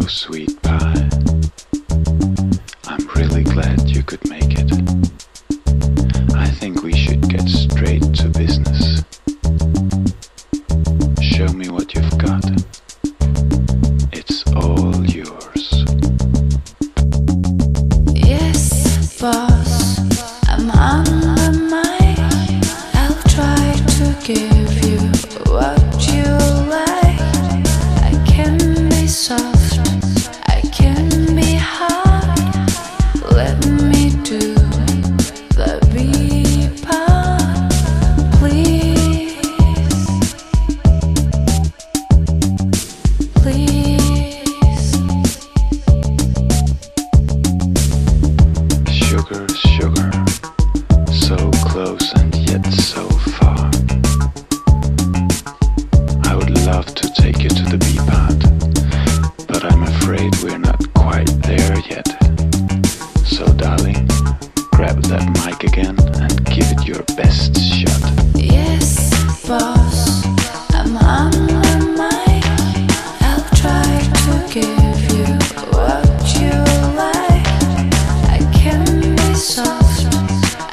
sweet pie. I'm really glad you could make it. I think we should get straight to business. Show me what you've got. It's all yours. Yes, boss, I'm on the mic. I'll try to give you what you like. I can be soft, I can be hard. Let me do the B part, please, please. Sugar, sugar, so close and yet so far. I would love to take you to the B part, but I'm afraid we're not quite there yet. So darling, grab that mic again and give it your best shot. Yes, boss, I'm on the mic. I'll try to give you what you like. I can be soft,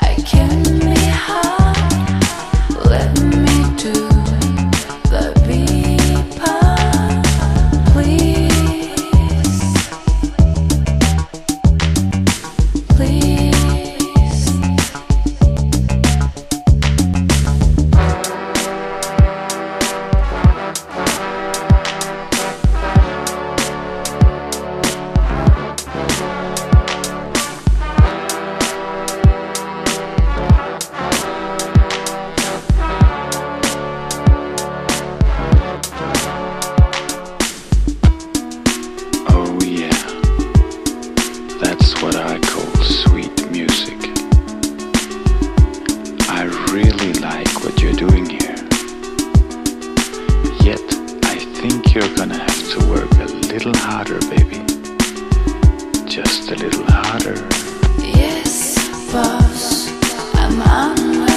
I can be hard. Let me do the B part, please, please. Oh yeah, that's what I call sweet music. I really like what you're doing here. Yet, I think you're gonna have to work a little harder, baby. Just a little harder. Yes, boss, I'm on the